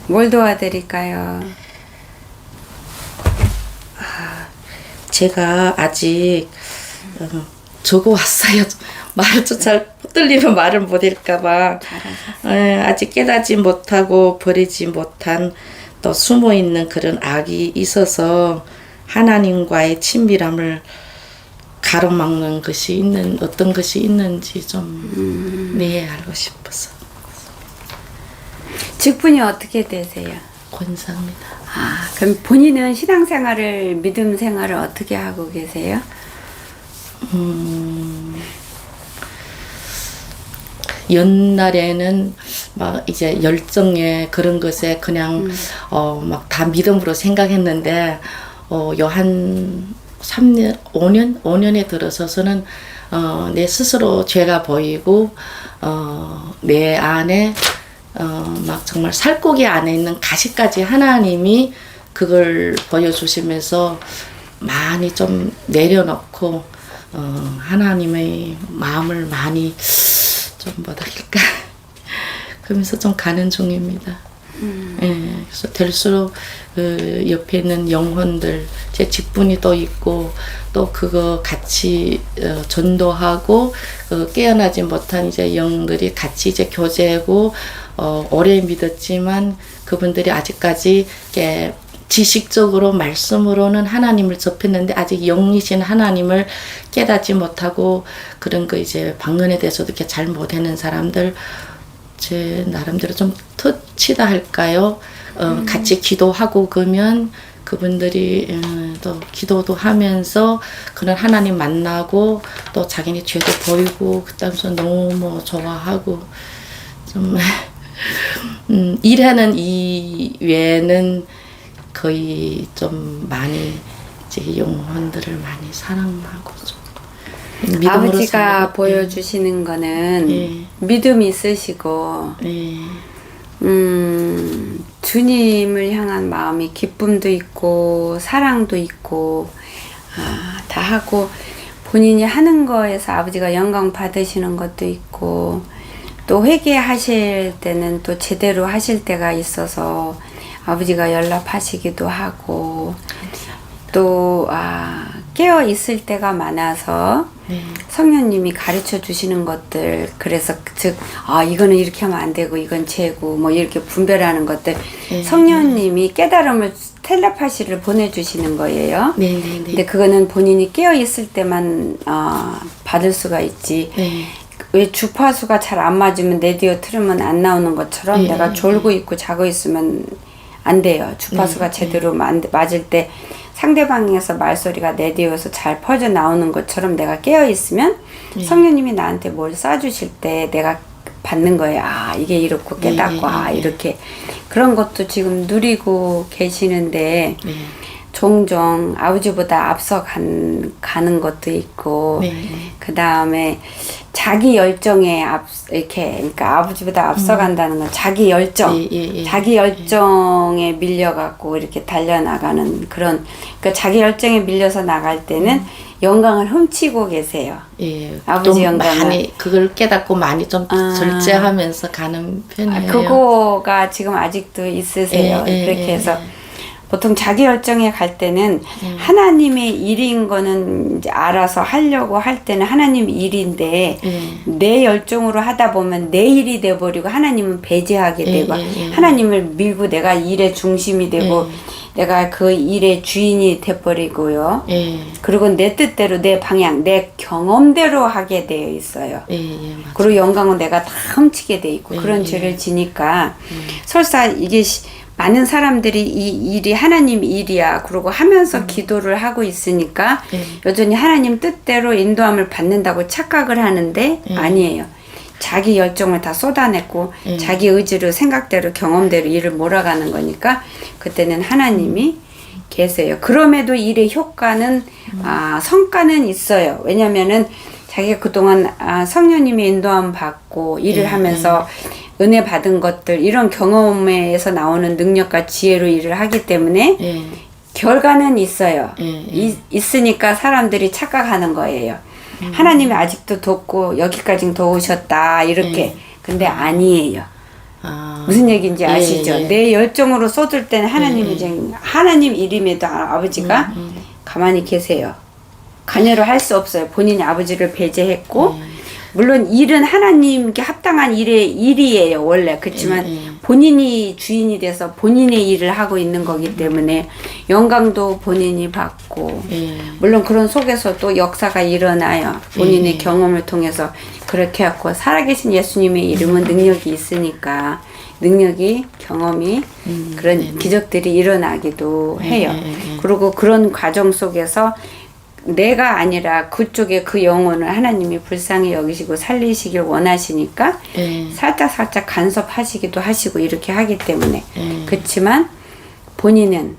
뭘 도와드릴까요? 제가 아직 적어왔어요. 말을 좀 잘 못 들리면 말을 못 할까봐. 아직 깨닫지 못하고 버리지 못한 또 숨어있는 그런 악이 있어서 하나님과의 친밀함을 가로막는 것이 있는 어떤 것이 있는지 좀 알고 싶어서. 직분이 어떻게 되세요? 권사입니다. 그럼 본인은 신앙생활을 믿음 생활을 어떻게 하고 계세요? 옛날에는 막 이제 열정에 그런 것에 그냥 막 다 믿음으로 생각했는데 요 한 3년, 5년에 들어서서는 내 스스로 죄가 보이고 내 안에 막 정말 살코기 안에 있는 가시까지 하나님이 그걸 보여주시면서 많이 좀 내려놓고 하나님의 마음을 많이 좀 뭐랄까 그러면서 좀 가는 중입니다. 그래서 될수록 그 옆에 있는 영혼들 제 직분이 또 있고 또 그거 같이 전도하고 깨어나지 못한 이제 영들이 같이 이제 교제하고 오래 믿었지만 그분들이 아직까지 이렇게 지식적으로 말씀으로는 하나님을 접했는데 아직 영이신 하나님을 깨닫지 못하고 그런 거 이제 방언에 대해서도 이렇게 잘 못하는 사람들 제 나름대로 좀 터치다 할까요? 같이 기도하고 그러면 그분들이 또 기도도 하면서 그런 하나님 만나고 또 자기네 죄도 보이고 그다음서 너무 좋아하고 좀 일하는 이외에는 거의 좀 많이 이제 영혼들을 많이 사랑하고 좀 아버지가 보여주시는 거는 믿음이 있으시고 주님을 향한 마음이 기쁨도 있고 사랑도 있고 다 하고 본인이 하는 거에서 아버지가 영광 받으시는 것도 있고 또 회개하실 때는 또 제대로 하실 때가 있어서 아버지가 연락하시기도 하고 또 깨어 있을 때가 많아서 성령님이 가르쳐 주시는 것들 그래서 즉 이거는 이렇게 하면 안 되고 이건 죄고 뭐 이렇게 분별하는 것들 성령님이 깨달음을 텔레파시를 보내주시는 거예요. 근데 그거는 본인이 깨어 있을 때만 받을 수가 있지. 왜 주파수가 잘 안 맞으면 레디오 틀으면 안 나오는 것처럼 내가 졸고 있고 자고 있으면 안 돼요. 주파수가 제대로 맞을 때 상대방에서 말소리가 레디오에서 잘 퍼져 나오는 것처럼 내가 깨어 있으면 성령님이 나한테 뭘 쏴주실 때 내가 받는 거예요. 이게 이렇고 깨닫고 이렇게 그런 것도 지금 누리고 계시는데 종종 아버지보다 앞서 가는 것도 있고 그 다음에 자기 열정에 이렇게 그러니까 아버지보다 앞서간다는 건 자기 열정, 자기 열정에 밀려갖고 이렇게 달려나가는 그런 그러니까 자기 열정에 밀려서 나갈 때는 영광을 훔치고 계세요. 아버지 영광을 많이 그걸 깨닫고 많이 좀 절제하면서 가는 편이에요. 그거가 지금 아직도 있으세요. 그렇게 해서. 보통 자기 열정에 갈 때는 하나님의 일인 거는 이제 알아서 하려고 할 때는 하나님 일인데 내 열정으로 하다 보면 내 일이 돼버리고 하나님은 배제하게 되고 하나님을 밀고 내가 일의 중심이 되고 내가 그 일의 주인이 돼버리고요. 그리고 내 뜻대로 내 방향 내 경험대로 하게 되어 있어요. 그리고 영광은 내가 다 훔치게 돼 있고 그런 죄를 지니까 설사 이게 많은 사람들이 이 일이 하나님 일이야 그러고 하면서 기도를 하고 있으니까 여전히 하나님 뜻대로 인도함을 받는다고 착각을 하는데 아니에요. 자기 열정을 다 쏟아냈고 자기 의지로 생각대로 경험대로 일을 몰아가는 거니까 그때는 하나님이 계세요. 그럼에도 일의 효과는 성과는 있어요. 왜냐면은 자기가 그동안 성령님의 인도함 받고 일을 하면서 은혜 받은 것들 이런 경험에서 나오는 능력과 지혜로 일을 하기 때문에 결과는 있어요. 있으니까 사람들이 착각하는 거예요. 하나님이 아직도 돕고 여기까지 도우셨다 이렇게 근데 아니에요. 무슨 얘기인지 아시죠? 예. 내 열정으로 쏟을 때는 하나님이 이제 하나님 이름에도 아버지가 가만히 계세요. 간여를 할 수 없어요. 본인이 아버지를 배제했고 물론 일은 하나님께 합당한 일이에요. 원래. 그렇지만 본인이 주인이 돼서 본인의 일을 하고 있는 거기 때문에 영광도 본인이 받고 물론 그런 속에서 또 역사가 일어나요. 본인의 경험을 통해서 그렇게 하고 살아계신 예수님의 이름은 능력이 있으니까 능력이 경험이 그런 기적들이 일어나기도 해요. 그리고 그런 과정 속에서 내가 아니라 그쪽에 그 영혼을 하나님이 불쌍히 여기시고 살리시길 원하시니까 살짝 간섭하시기도 하시고 이렇게 하기 때문에 그렇지만 본인은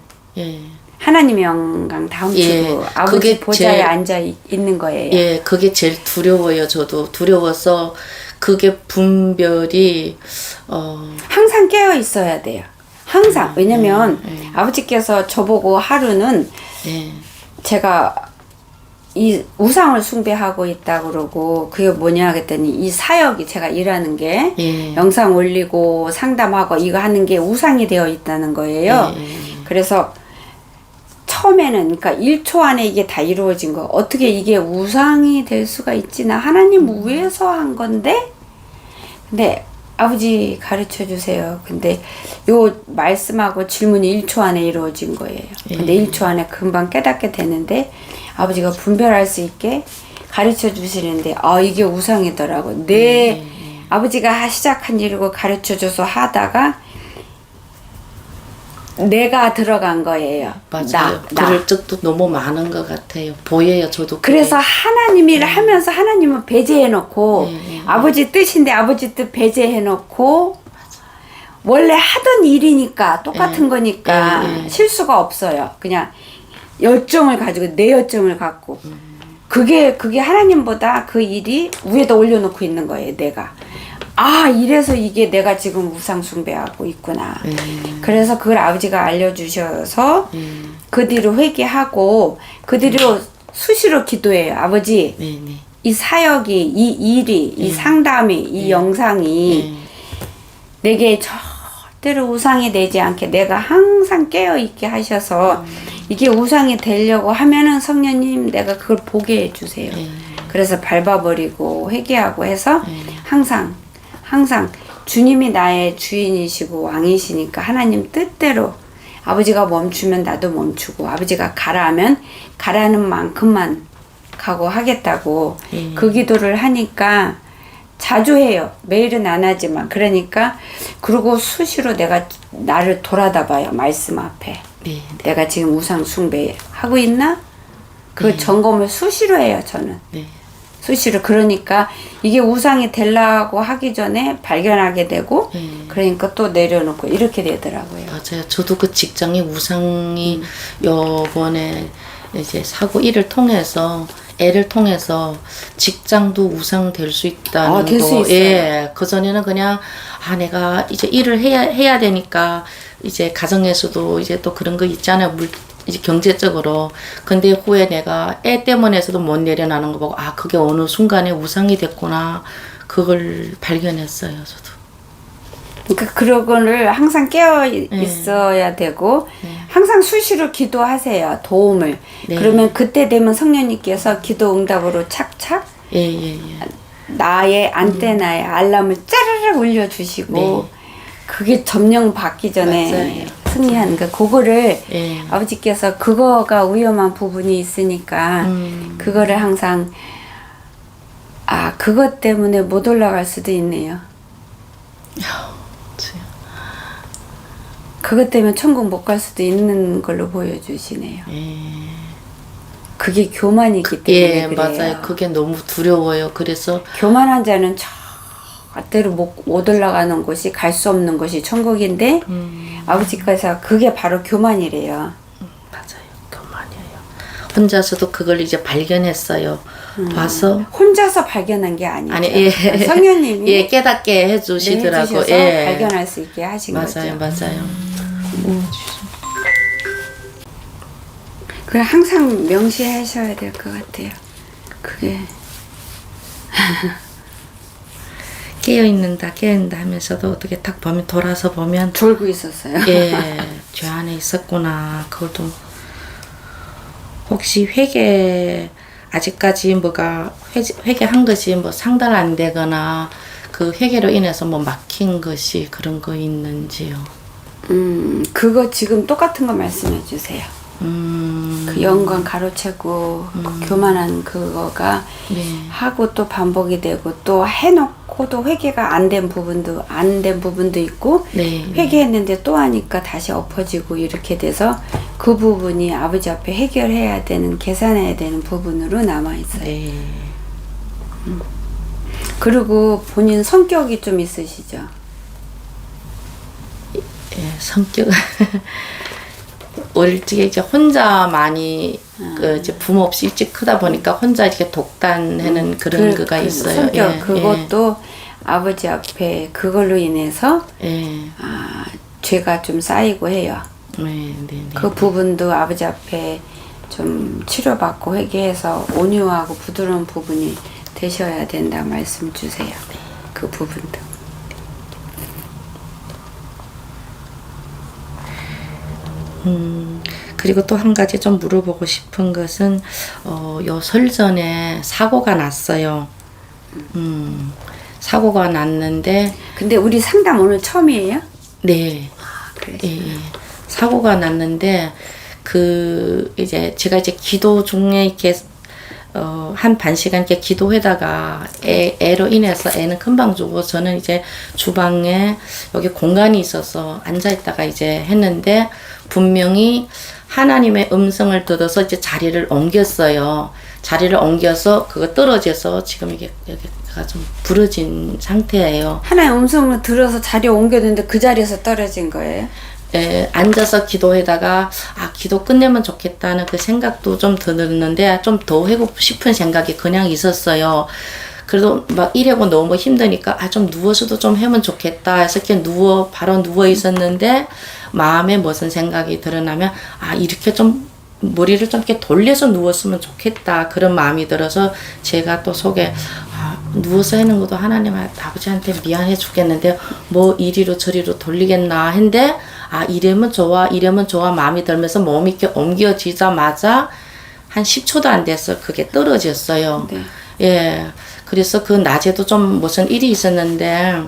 하나님의 영광 다 훔치고 아버지 보좌에 앉아 있는 거예요. 예, 그게 제일 두려워요. 저도 두려워서 그게 분별이 항상 깨어 있어야 돼요. 항상. 왜냐면 아버지께서 저보고 하루는 제가 이 우상을 숭배하고 있다 그러고 그게 뭐냐 그랬더니 이 사역이 제가 일하는 게 영상 올리고 상담하고 이거 하는 게 우상이 되어 있다는 거예요. 그래서 처음에는 그러니까 1초 안에 이게 다 이루어진 거 어떻게 이게 우상이 될 수가 있지 나 하나님 위해서 한 건데 근데 아버지 가르쳐 주세요. 근데 요 말씀하고 질문이 1초 안에 이루어진 거예요. 근데 1초 안에 금방 깨닫게 되는데 아버지가 분별할 수 있게 가르쳐 주시는데 이게 우상이더라고. 아버지가 시작한 일이고 가르쳐 줘서 하다가 내가 들어간 거예요. 맞아요. 그럴 적도 너무 많은 것 같아요. 보여요. 저도. 그래서 하나님 일을 하면서 하나님은 배제해놓고 아버지 뜻인데 아버지 뜻 배제해놓고 원래 하던 일이니까 똑같은 거니까 실수가 없어요. 그냥 열정을 가지고 내 열정을 갖고 그게 하나님보다 그 일이 위에다 올려놓고 있는 거예요. 내가 이래서 이게 내가 지금 우상 숭배하고 있구나. 그래서 그걸 아버지가 알려주셔서 그 뒤로 회개하고 그 뒤로 수시로 기도해요. 아버지 이 사역이 이 일이 이 상담이 이 영상이 내게 절대로 우상이 되지 않게 내가 항상 깨어있게 하셔서 이게 우상이 되려고 하면은 성령님 내가 그걸 보게 해주세요. 그래서 밟아버리고 회개하고 해서 항상 주님이 나의 주인이시고 왕이시니까 하나님 뜻대로 아버지가 멈추면 나도 멈추고 아버지가 가라 하면 가라는 만큼만 가고 하겠다고 그 기도를 하니까 자주 해요. 매일은 안 하지만 그러니까 그리고 수시로 내가 나를 돌아다 봐요. 말씀 앞에 내가 지금 우상 숭배 하고 있나? 그 점검을 수시로 해요. 저는 수시로. 그러니까 이게 우상이 되려고 하기 전에 발견하게 되고 그러니까 또 내려놓고 이렇게 되더라고요. 맞아요. 저도 그 직장의 우상이 요번에 이제 사고 일을 통해서 애를 통해서 직장도 우상 될 수 있다는 될 수 거. 있어요. 그 전에는 그냥 내가 이제 일을 해야 되니까 이제 가정에서도 이제 또 그런 거 있잖아요. 이제 경제적으로. 근데 후에 내가 애 때문에서도 못 내려나는 거 보고 그게 어느 순간에 우상이 됐구나. 그걸 발견했어요. 저도. 그러니까 그런 거를 항상 깨어 있어야 되고 항상 수시로 기도하세요. 도움을. 그러면 그때 되면 성령님께서 기도 응답으로 착착 나의 안테나에 알람을 짜르르 울려주시고 그게 점령 받기 전에 맞아요. 승리하는 거. 그거를 아버지께서 그거가 위험한 부분이 있으니까 그거를 항상 그것 때문에 못 올라갈 수도 있네요. 그것 때문에 천국 못 갈 수도 있는 걸로 보여주시네요. 그게 교만이기 때문에 그래요. 맞아요. 그게 너무 두려워요. 그래서 교만한 자는 절대로 못 올라가는 곳이 갈 수 없는 곳이 천국인데 아버지께서 그게 바로 교만이래요. 맞아요. 교만이에요. 혼자서도 그걸 이제 발견했어요. 봐서 혼자서 발견한 게 아니죠. 아니, 성령님이 깨닫게 해주시더라고. 해주셔서 발견할 수 있게 하신 거죠. 맞아요. 그래 항상 명시하셔야 될 것 같아요. 그게 깨어있는다 하면서도 어떻게 딱 보면 돌아서 보면 졸고 있었어요. 예, 죄 안에 있었구나. 그것도 혹시 회개 아직까지 뭐가 회개한 것이 뭐 상달 안 되거나 그 회개로 인해서 뭐 막힌 것이 그런 거 있는지요? 그거 지금 똑같은 거 말씀해 주세요. 그 영광 가로채고 그 교만한 그거가 네. 하고 또 반복이 되고 또 해놓고도 회개가 안 된 부분도 있고 네. 회개했는데 또 하니까 다시 엎어지고 이렇게 돼서 그 부분이 아버지 앞에 해결해야 되는 계산해야 되는 부분으로 남아 있어요. 네. 그리고 본인 성격이 좀 있으시죠? 예, 성격 어릴 적에 이제 혼자 많이 그 이제 부모 없이 일찍 크다 보니까 혼자 이렇게 독단하는 그런 거가 있어요. 성격 예, 그것도 아버지 앞에 그걸로 인해서 예. 죄가 좀 쌓이고 해요. 네, 네. 그 부분도 아버지 앞에 좀 치료받고 회개해서 온유하고 부드러운 부분이 되셔야 된다 말씀 주세요. 그 부분도. 그리고 또 한 가지 좀 물어보고 싶은 것은 요 설 전에 사고가 났어요. 사고가 났는데 근데 우리 상담 오늘 처음이에요? 네. 그래요? 예, 예. 사고가 났는데 그 이제 제가 이제 기도 중에 이렇게 한 반 시간 이렇게 기도하다가 애로 인해서 애는 금방 주고 저는 이제 주방에 여기 공간이 있어서 앉아 있다가 이제 했는데 분명히 하나님의 음성을 들어서 이제 자리를 옮겼어요. 자리를 옮겨서 그거 떨어져서 지금 이게 여기가 좀 부러진 상태예요. 하나의 음성을 들어서 자리에 옮겼는데 그 자리에서 떨어진 거예요? 예, 앉아서 기도하다가 기도 끝내면 좋겠다는 그 생각도 좀 들었는데 좀 더 하고 싶은 생각이 그냥 있었어요. 그래도 막 이래고 너무 힘드니까 좀 누워서도 좀 하면 좋겠다 해서 이렇게 바로 누워 있었는데 마음에 무슨 생각이 드러나면 이렇게 좀 머리를 좀 이렇게 돌려서 누웠으면 좋겠다 그런 마음이 들어서 제가 또 속에 누워서 하는 것도 하나님 아버지한테 미안해 죽겠는데 뭐 이리로 저리로 돌리겠나 했는데 이러면 좋아 마음이 들면서 몸이 이렇게 옮겨지자마자 한 10초도 안 돼서 그게 떨어졌어요. 네. 예. 그래서 그 낮에도 좀 무슨 일이 있었는데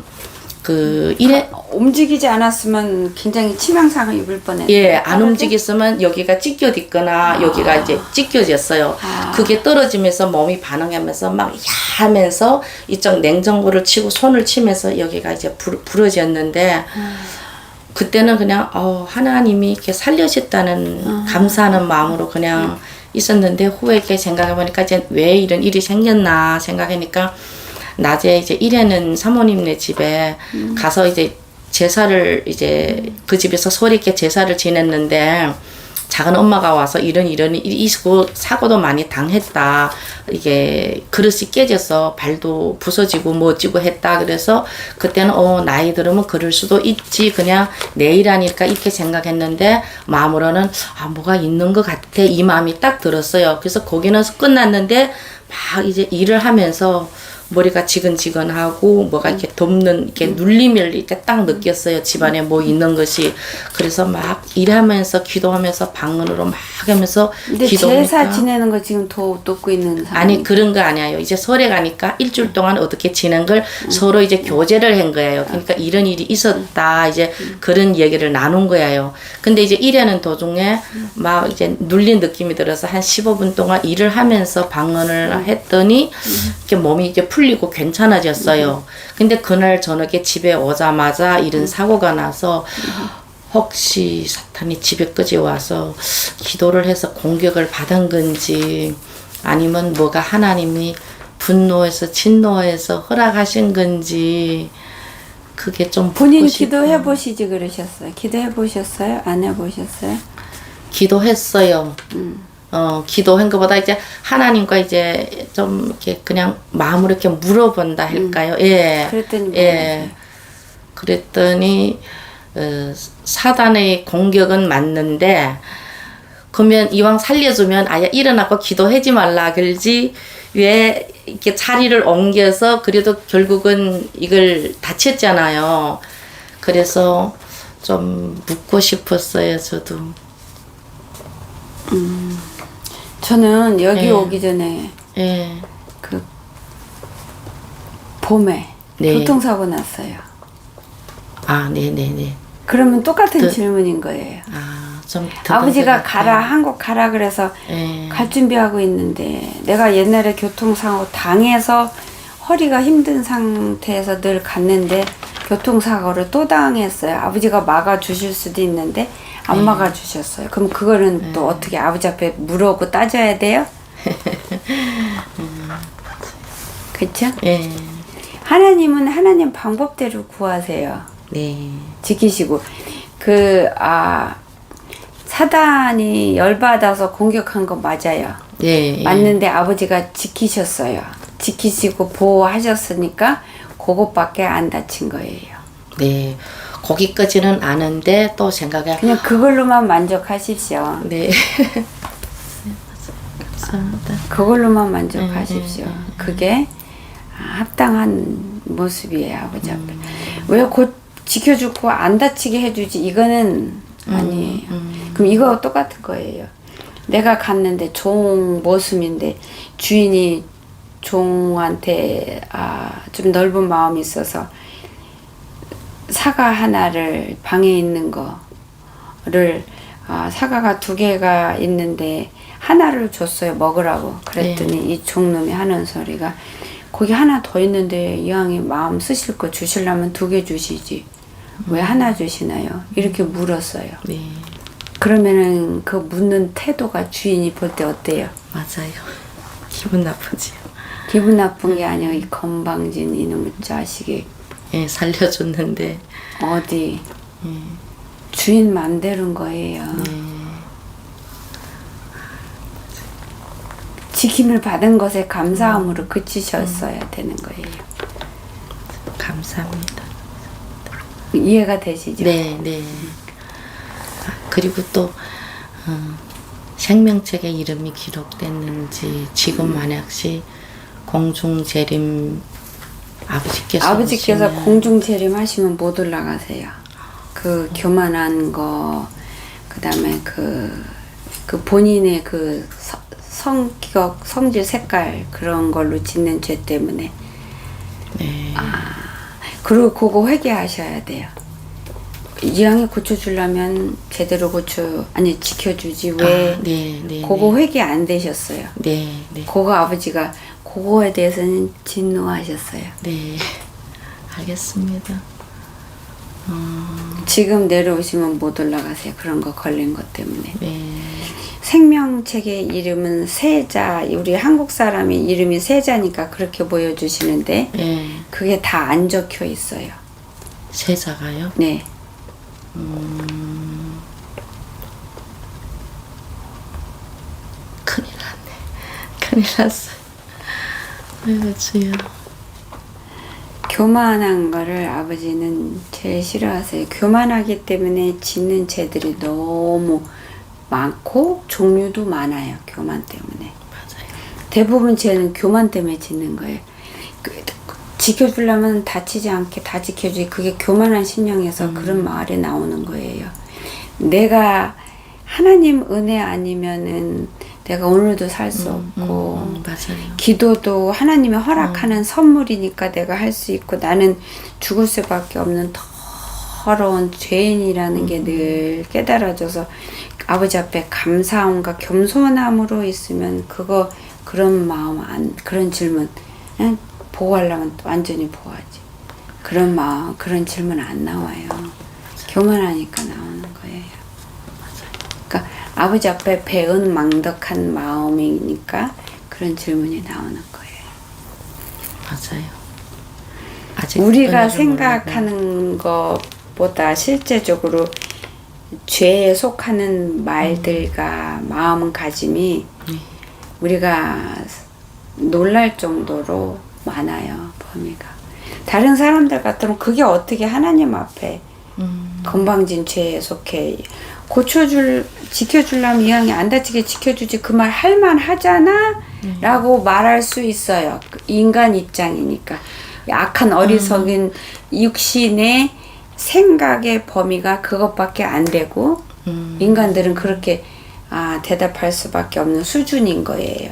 움직이지 않았으면 굉장히 치명상을 입을 뻔했어요. 예, 안 움직였으면 여기가 찢겨졌거나 여기가 이제 찢겨졌어요. 그게 떨어지면서 몸이 반응하면서 막 야하면서 이쪽 냉장고를 치고 손을 치면서 여기가 이제 부러졌는데 그때는 그냥 하나님이 이렇게 살려주셨다는 감사하는 마음으로 그냥 있었는데 후에 이렇게 생각해보니까 이제 왜 이런 일이 생겼나 생각하니까 낮에 이제 일하는 사모님네 집에 가서 이제 제사를 이제 그 집에서 소리 있게 제사를 지냈는데 작은 엄마가 와서 이런 일이 있고 사고도 많이 당했다. 이게 그릇이 깨져서 발도 부서지고 뭐 어찌고 했다. 그래서 그때는 나이 들으면 그럴 수도 있지. 그냥 내일 하니까 이렇게 생각했는데 마음으로는 뭐가 있는 것 같아. 이 마음이 딱 들었어요. 그래서 거기는 끝났는데 막 이제 일을 하면서 머리가 지근지근하고 뭐가 이렇게 덮는 이렇게 눌림을 이렇게 딱 느꼈어요. 집안에 뭐 있는 것이. 그래서 막 일하면서 기도하면서 방언으로 막 하면서 근데 기도하니까 제사 지내는 거 지금 더 돕고 있는 상황. 아니 그런 거 아니에요. 이제 설에 가니까 일주일 동안 어떻게 지낸 걸 서로 이제 교제를 한 거예요. 그러니까 이런 일이 있었다. 이제 그런 얘기를 나눈 거예요. 근데 이제 일하는 도중에 막 이제 눌린 느낌이 들어서 한 15분 동안 일을 하면서 방언을 했더니 이렇게 몸이 이제 풀리고 괜찮아졌어요. 근데 그날 저녁에 집에 오자마자 이런 사고가 나서 혹시 사탄이 집에까지 와서 기도를 해서 공격을 받은 건지 아니면 뭐가 하나님이 분노해서 진노해서 허락하신 건지 그게 좀 본인 묻고 싶고. 기도해 보시지 그러셨어요. 기도해 보셨어요? 안 해 보셨어요? 기도했어요. 기도한 것보다 이제 하나님과 이제 좀 이렇게 그냥 마음으로 이렇게 물어본다 할까요? 예. 그랬더니 예. 그랬더니 사단의 공격은 맞는데 그러면 이왕 살려주면 일어나고 기도하지 말라 그러지 왜 이렇게 자리를 옮겨서 그래도 결국은 이걸 다쳤잖아요. 그래서 좀 묻고 싶었어요, 저도. 저는 여기 네. 오기 전에 예. 그 봄에 네. 교통사고 났어요. 아, 네네네. 그러면 똑같은 그- 질문인 거예요. 아, 좀 아버지가 더듬더듬. 가라, 한국 가라 그래서 예. 갈 준비하고 있는데 내가 옛날에 교통사고 당해서 허리가 힘든 상태에서 늘 갔는데 교통사고를 또 당했어요. 아버지가 막아주실 수도 있는데 안 막아주셨어요. 그럼 그거는 또 어떻게 아버지 앞에 물어보고 따져야 돼요? 그렇죠? 예. 하나님은 하나님 방법대로 구하세요. 네. 지키시고 사단이 열받아서 공격한 거 맞아요. 예. 예. 맞는데 아버지가 지키셨어요. 지키시고 보호하셨으니까 그것밖에 안 다친 거예요. 네. 거기까지는 아는데 또 생각해. 그냥 그걸로만 만족하십시오. 네. 감사합니다. 그걸로만 만족하십시오. 그게 합당한 모습이에요, 아버지 앞에. 왜 곧 지켜주고 안 다치게 해주지? 이거는 아니에요. 그럼 이거 똑같은 거예요. 내가 갔는데 종 모습인데 주인이 종한테 좀 넓은 마음이 있어서 사과 하나를 방에 있는 거를 사과가 2개가 있는데 하나를 줬어요, 먹으라고. 그랬더니 이 종놈이 하는 소리가 거기 하나 더 있는데 이왕이 마음 쓰실 거 주시려면 2개 주시지 왜 하나 주시나요? 이렇게 물었어요. 네. 그러면은 그 묻는 태도가 주인이 볼 때 어때요? 맞아요. 기분 나쁘지요. 기분 나쁜 게 아니고 이 건방진 이놈의 자식이 예, 살려줬는데. 어디 주인 맘대로인 거예요. 지킴을 받은 것에 감사함으로 그치셨어야 되는 거예요. 감사합니다. 이해가 되시죠? 네, 네. 그리고 또 생명책에 이름이 기록됐는지 지금 만약시 공중재림 아버지께서 오시면 공중재림 하시면 못 올라가세요. 그 교만한 거, 그 다음에 그 본인의 그 성격, 성질, 색깔 그런 걸로 짓는 죄 때문에. 네. 그리고 그거 회개하셔야 돼요. 이왕에 고쳐주려면 제대로 지켜주지 왜 네, 네. 그거 네. 회개 안 되셨어요. 네, 네. 그거 아버지가 그거에 대해서는 진노하셨어요. 네. 알겠습니다. 지금 내려오시면 못 올라가세요. 그런 거 걸린 것 때문에. 네. 생명책의 이름은 세자, 우리 한국 사람이 이름이 세자니까 그렇게 보여주시는데 네. 그게 다 안 적혀 있어요. 세자가요? 네. 큰일 났네. 큰일 났어요. 아이고 주여. 교만한 거를 아버지는 제일 싫어하세요. 교만하기 때문에 짓는 죄들이 너무 많고 종류도 많아요. 교만 때문에. 맞아요. 대부분 죄는 교만 때문에 짓는 거예요. 지켜주려면 다치지 않게 다 지켜주지. 그게 교만한 심령에서 그런 말이 나오는 거예요. 내가 하나님 은혜 아니면은 내가 오늘도 살 수 없고 맞아요. 기도도 하나님이 허락하는 선물이니까 내가 할 수 있고 나는 죽을 수밖에 없는 더러운 죄인이라는 게 늘 깨달아져서 아버지 앞에 감사함과 겸손함으로 있으면 그런 마음 그런 질문 보호하려면 완전히 보호하지. 그런 마음 그런 질문 안 나와요. 교만하니까 나오는 거예요. 그러니까 아버지 앞에 배은망덕한 마음이니까 그런 질문이 나오는 거예요. 맞아요. 아직 우리가 은혜를 생각하는 것보다 실제적으로 죄에 속하는 말들과 마음가짐이 우리가 놀랄 정도로 많아요. 범위가. 다른 사람들 같으면 그게 어떻게 하나님 앞에 건방진 죄에 속해. 지켜주려면 이왕이 안 다치게 지켜주지 그 말 할만 하잖아? 라고 말할 수 있어요. 인간 입장이니까. 악한 어리석은 육신의 생각의 범위가 그것밖에 안 되고 인간들은 그렇게 대답할 수밖에 없는 수준인 거예요.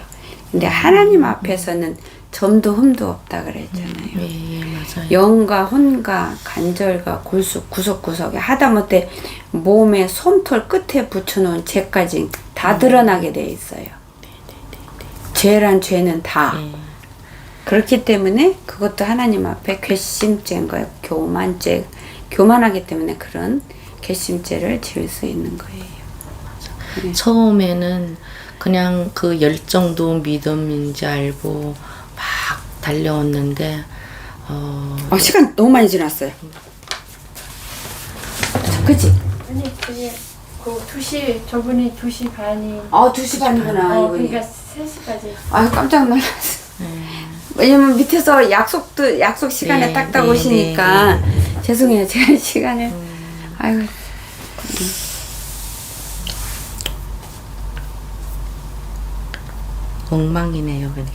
근데 하나님 앞에서는 점도 흠도 없다 그랬잖아요. 예, 맞아요. 영과 혼과 간절과 골수 구석구석에 하다못해 몸에 솜털 끝에 붙여놓은 죄까지 다 드러나게 돼 있어요. 죄란 죄는 다. 그렇기 때문에 그것도 하나님 앞에 괘씸죄인 거예요. 교만죄. 교만하기 때문에 그런 괘씸죄를 지을 수 있는 거예요. 처음에는 그냥 그 열정도 믿음인지 알고 막 달려왔는데 시간 너무 많이 지났어요. 그치? 아니 그게 그 2시 저분이 2시 반이 2시 반이구나. 이분이. 그러니까 3시까지 아유 깜짝 놀랐어. 왜냐면 밑에서 약속 시간에 네, 딱딱 네, 오시니까 죄송해요. 제가 시간을 아유 엉망이네요, 그러니까.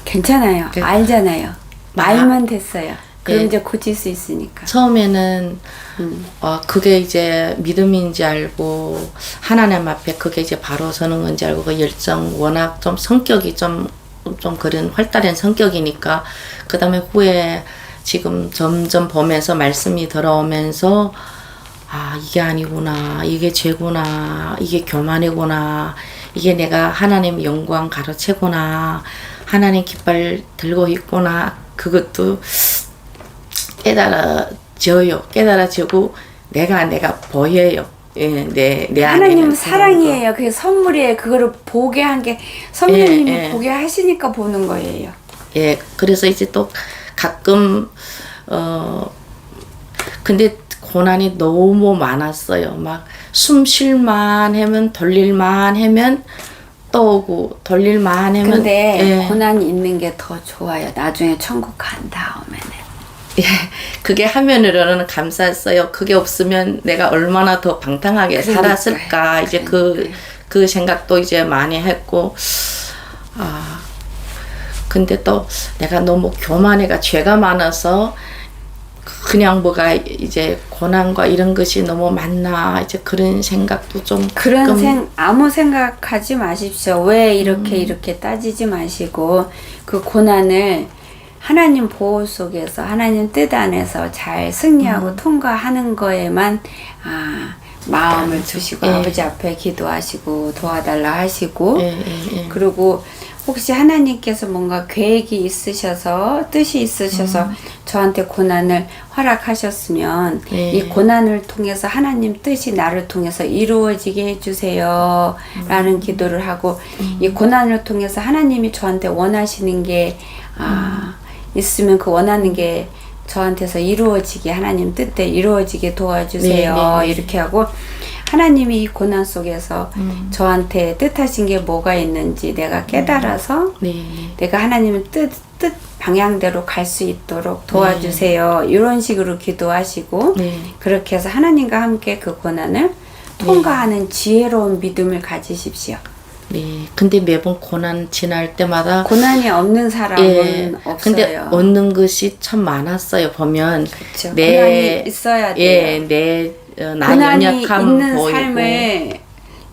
괜찮아요. 알잖아요. 말만 됐어요. 그럼 네. 이제 고칠 수 있으니까. 처음에는 그게 이제 믿음인지 알고 하나님 앞에 그게 이제 바로 서는 건지 알고 그 열정 워낙 좀 성격이 좀 그런 활달한 성격이니까 그 다음에 후에 지금 점점 보면서 말씀이 들어오면서 이게 아니구나, 이게 죄구나, 이게 교만이구나, 이게 내가 하나님 영광 가로채구나, 하나님 깃발 들고 있구나, 그것도 깨달아지고 내가 보여요. 예, 내 하나님은 안에는 사랑이에요. 그게 선물이에요. 그거를 보게 한 게 성령님이 예. 보게 하시니까 보는 거예요. 예, 그래서 이제 또 가끔 근데 고난이 너무 많았어요. 막 숨 쉴만 하면 돌릴만 하면 또 오고 돌릴만 하면 근데 예. 고난이 있는 게 더 좋아요. 나중에 천국 간 다음에는. 예, 그게 화면으로는 감사했어요. 그게 없으면 내가 얼마나 더 방탕하게 그러니까요. 살았을까. 이제 그 생각도 이제 많이 했고, 근데 또 내가 너무 교만해가 죄가 많아서 그냥 뭐가 이제 고난과 이런 것이 너무 많나 이제 그런 생각도 좀 아무 생각하지 마십시오. 왜 이렇게 따지지 마시고 그 고난을 하나님 보호 속에서 하나님 뜻 안에서 잘 승리하고 통과하는 거에만 마음을 두시고 아버지 앞에 기도하시고 도와달라 하시고 그리고 혹시 하나님께서 뭔가 계획이 있으셔서 뜻이 있으셔서 저한테 고난을 허락하셨으면 이 고난을 통해서 하나님 뜻이 나를 통해서 이루어지게 해주세요 라는 기도를 하고 이 고난을 통해서 하나님이 저한테 원하시는 게 있으면 그 원하는 게 저한테서 이루어지게 하나님 뜻대로 이루어지게 도와주세요. 이렇게 하고 하나님이 이 고난 속에서 저한테 뜻하신 게 뭐가 있는지 내가 깨달아서 내가 하나님의 뜻 방향대로 갈 수 있도록 도와주세요. 이런 식으로 기도하시고 그렇게 해서 하나님과 함께 그 고난을 통과하는 지혜로운 믿음을 가지십시오. 네. 근데 매번 고난 지날 때마다 고난이 없는 사람은 없어요. 근데 얻는 것이 참 많았어요. 보면 그렇죠. 고난이 있어야 돼요. 내 고난이 연약함 있는 보이고. 삶을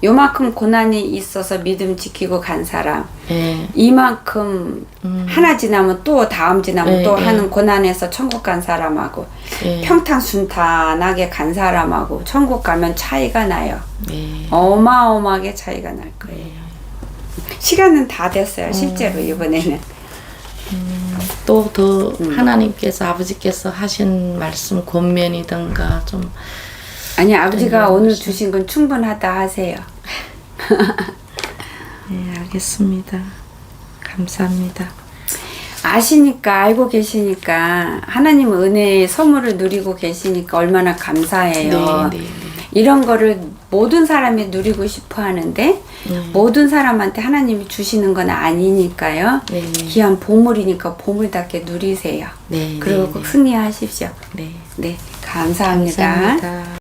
요만큼 고난이 있어서 믿음 지키고 간 사람 예. 이만큼 하나 지나면 또 다음 지나면 예, 또 예. 하는 고난에서 천국 간 사람하고 예. 평탄순탄하게 간 사람하고 천국 가면 차이가 나요. 예. 어마어마하게 차이가 날 거예요. 시간은 다 됐어요. 실제로 이번에는. 또 더 하나님께서 아버지께서 하신 말씀 권면이든가 좀 아니 아버지가 오늘 주신 건 충분하다 하세요. 네, 알겠습니다. 감사합니다. 아시니까 알고 계시니까 하나님 은혜의 선물을 누리고 계시니까 얼마나 감사해요. 네. 이런 거를 모든 사람이 누리고 싶어요. 기뻐하는데 모든 사람한테 하나님이 주시는 건 아니니까요. 네. 귀한 보물이니까 보물답게 누리세요. 네. 그리고 네, 꼭 승리하십시오. 네. 네, 감사합니다. 감사합니다.